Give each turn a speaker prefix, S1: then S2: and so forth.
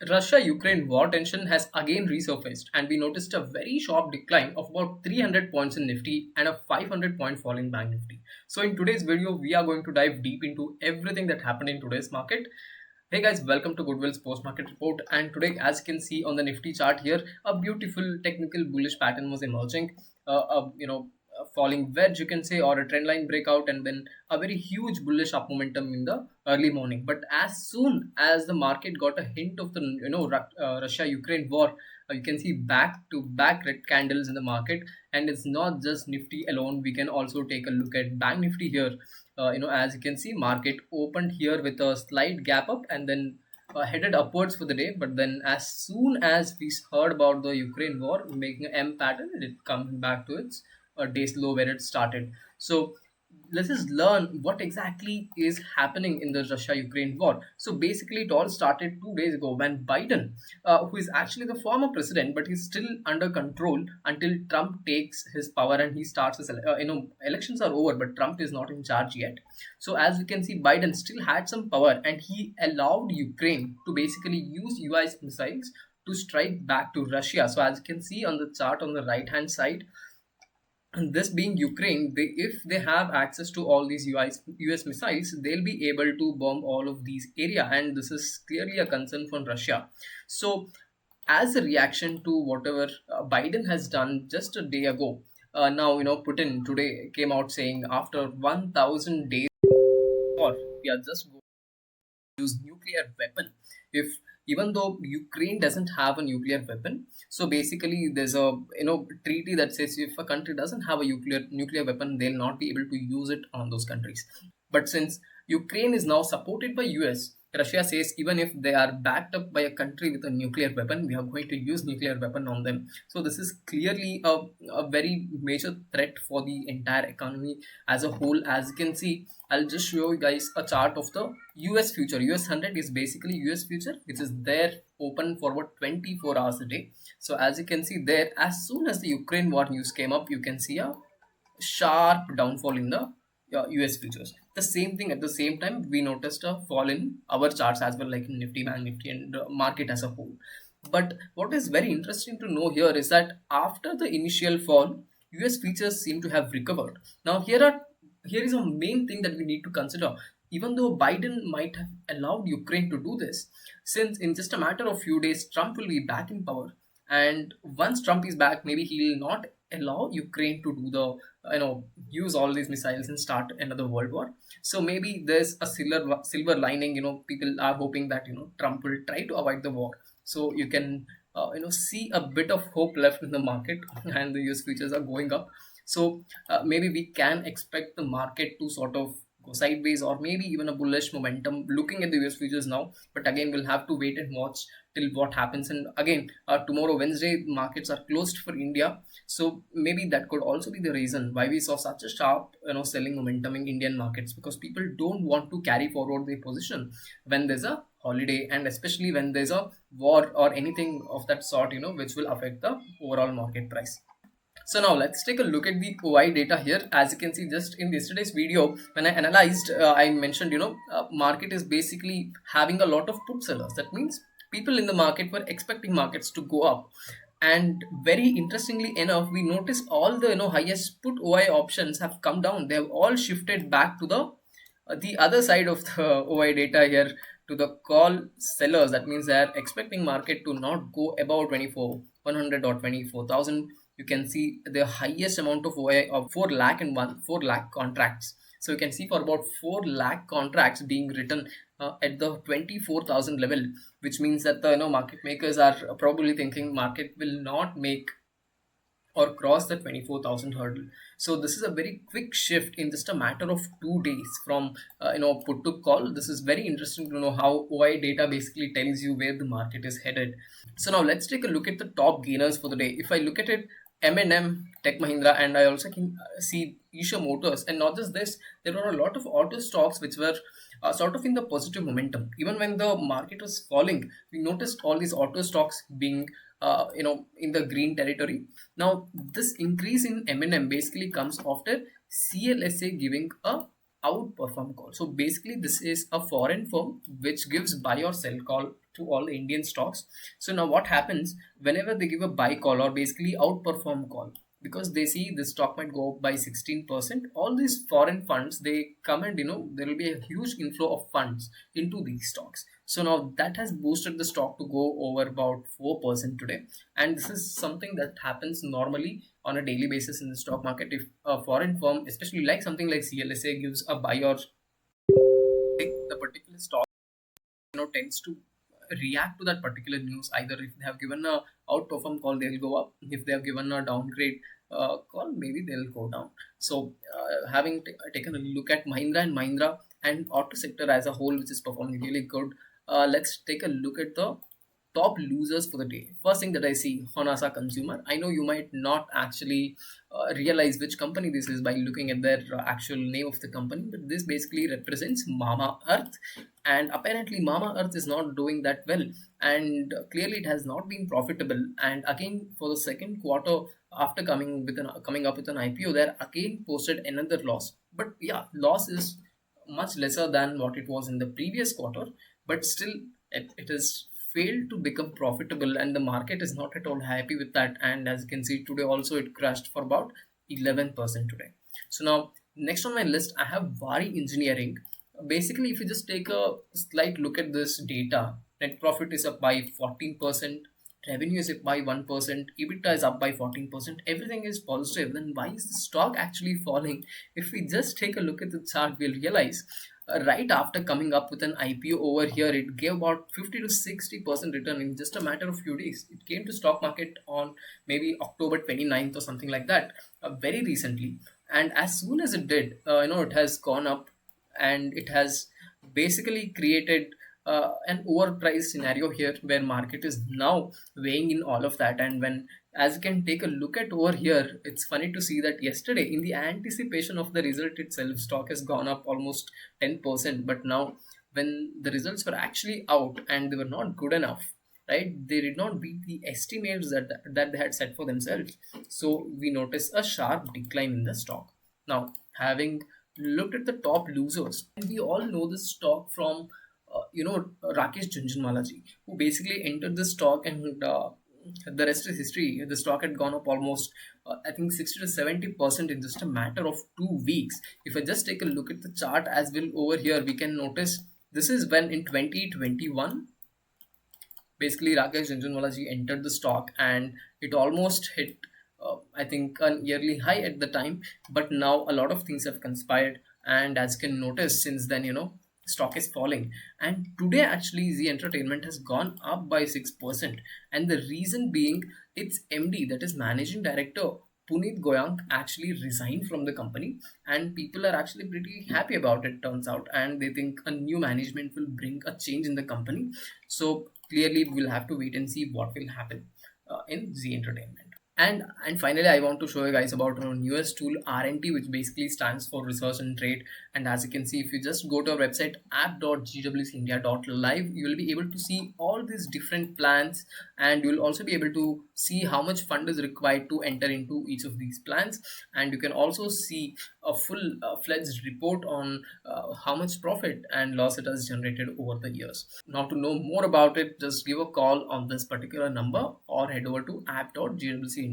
S1: Russia-Ukraine war tension has again resurfaced, and we noticed a very sharp decline of about 300 points in Nifty and a 500-point fall in Bank Nifty. So in today's video, we are going to dive deep into everything that happened in today's market. Hey guys, welcome to Goodwill's post-market report. And today, as you can see on the Nifty chart here, a beautiful technical bullish pattern was emerging. A falling wedge, you can say, or a trend line breakout, and then a very huge bullish up momentum in the early morning. But as soon as the market got a hint of the Russia-Ukraine war, you can see back-to-back red candles in the market. And it's not just Nifty alone. We can also take a look at Bank Nifty here. As you can see, market opened here with a slight gap up and then headed upwards for the day. But then as soon as we heard about the Ukraine war making an M pattern, it comes back to its day's low where it started. So let's just learn what exactly is happening in the Russia-Ukraine war. So basically, it all started 2 days ago when Biden, who is actually the former president, but he's still under control until Trump takes his power and he starts his, elections are over, but Trump is not in charge yet. So as you can see, Biden still had some power and he allowed Ukraine to basically use US missiles to strike back to Russia. So as you can see on the chart on the right hand side, and this being Ukraine, if they have access to all these US missiles, they'll be able to bomb all of these area, and this is clearly a concern from Russia. So, as a reaction to whatever Biden has done just a day ago, now Putin today came out saying after 1,000 days war, we are just going use nuclear weapon if even though Ukraine doesn't have a nuclear weapon. So basically there's a treaty that says if a country doesn't have a nuclear weapon, they'll not be able to use it on those countries. But since Ukraine is now supported by US, Russia says even if they are backed up by a country with a nuclear weapon, we are going to use nuclear weapon on them. So this is clearly a very major threat for the entire economy as a whole. As you can see, I'll just show you guys a chart of the US future. US 100 is basically US future, which is there open for about 24 hours a day. So as you can see there, as soon as the Ukraine war news came up, you can see a sharp downfall in the US futures. The same thing at the same time, we noticed a fall in our charts as well, like in Nifty, Bank Nifty, and market as a whole. But what is very interesting to know here is that after the initial fall, US futures seem to have recovered. Now here is a main thing that we need to consider. Even though Biden might have allowed Ukraine to do this, since in just a matter of few days Trump will be back in power, and once Trump is back, maybe he will not allow Ukraine to do the use all these missiles and start another world war. So maybe there's a silver lining. People are hoping that Trump will try to avoid the war. So you can see a bit of hope left in the market, and the US futures are going up. So maybe we can expect the market to sort of go sideways or maybe even a bullish momentum looking at the US futures now. But again, we'll have to wait and watch till what happens. And again, tomorrow Wednesday markets are closed for India, so maybe that could also be the reason why we saw such a sharp selling momentum in Indian markets, because people don't want to carry forward their position when there's a holiday, and especially when there's a war or anything of that sort, which will affect the overall market price. So now let's take a look at the OI data here. As you can see, just in yesterday's video, when I analyzed, I mentioned, market is basically having a lot of put sellers. That means people in the market were expecting markets to go up. And very interestingly enough, we notice all the highest put OI options have come down. They have all shifted back to the other side of the OI data here, to the call sellers. That means they are expecting market to not go above 24,100 or 24,000. You can see the highest amount of OI of 4 lakh and 4 lakh contracts. So you can see for about 4 lakh contracts being written at the 24,000 level, which means that the market makers are probably thinking market will not make or cross the 24,000 hurdle. So this is a very quick shift in just a matter of 2 days from put to call. This is very interesting to know how OI data basically tells you where the market is headed. So now let's take a look at the top gainers for the day. If I look at it, M&M, Tech Mahindra, and I also can see Isha Motors. And not just this, there were a lot of auto stocks which were sort of in the positive momentum. Even when the market was falling, we noticed all these auto stocks being in the green territory. Now this increase in M&M basically comes after CLSA giving a outperform call. So basically this is a foreign firm which gives buy or sell call to all Indian stocks. So now what happens whenever they give a buy call or basically outperform call, because they see the stock might go up by 16%, all these foreign funds they come and there will be a huge inflow of funds into these stocks. So now that has boosted the stock to go over about 4% today. And this is something that happens normally on a daily basis in the stock market. If a foreign firm, especially like something like CLSA, gives a buy or the particular stock tends to react to that particular news. Either if they have given a outperform call, they'll go up. If they have given a downgrade call, maybe they'll go down. So having taken a look at Mahindra and auto sector as a whole, which is performing really good, let's take a look at the top losers for the day. First thing that I see, Honasa Consumer. I know you might not actually realize which company this is by looking at their actual name of the company, but this basically represents Mama Earth. And apparently Mama Earth is not doing that well, and clearly it has not been profitable. And again, for the second quarter, after coming up with an IPO, there again posted another loss. But yeah, loss is much lesser than what it was in the previous quarter, but still it has failed to become profitable, and the market is not at all happy with that. And as you can see today also, it crashed for about 11% today. So now next on my list I have Vari Engineering. Basically, if you just take a slight look at this data, net profit is up by 14%, revenue is up by 1%, EBITDA is up by 14%, everything is positive. Then why is the stock actually falling? If we just take a look at the chart, we'll realize right after coming up with an IPO over here, it gave about 50 to 60% return in just a matter of few days. It came to stock market on maybe October 29th or something like that, very recently. And as soon as it did, it has gone up, and it has basically created an overpriced scenario here where market is now weighing in all of that. And when, as you can take a look at over here, it's funny to see that yesterday in the anticipation of the result itself, stock has gone up almost 10%. But now when the results were actually out and they were not good enough, right, they did not beat the estimates that they had set for themselves. So we notice a sharp decline in the stock. Now, having looked at the top losers, and we all know this stock from Rakesh Jhunjhunwala ji, who basically entered the stock, and the rest is history. The stock had gone up almost I think 60 to 70% in just a matter of 2 weeks. If I just take a look at the chart as well over here, we can notice this is when in 2021 basically Rakesh Jhunjhunwala ji entered the stock, and it almost hit I think a yearly high at the time. But now a lot of things have conspired, and as you can notice, since then stock is falling. And today actually the entertainment has gone up by 6%, and the reason being its MD, that is managing director Puneet Goyank, actually resigned from the company, and people are actually pretty happy about it, turns out, and they think a new management will bring a change in the company. So clearly we'll have to wait and see what will happen in Z Entertainment. And finally, I want to show you guys about our newest tool, RNT, which basically stands for Research and Trade. And as you can see, if you just go to our website app.gwcindia.live, you will be able to see all these different plans, and you will also be able to see how much fund is required to enter into each of these plans. And you can also see a full fledged report on how much profit and loss it has generated over the years. Now, to know more about it, just give a call on this particular number or head over to app.gwcindia.live.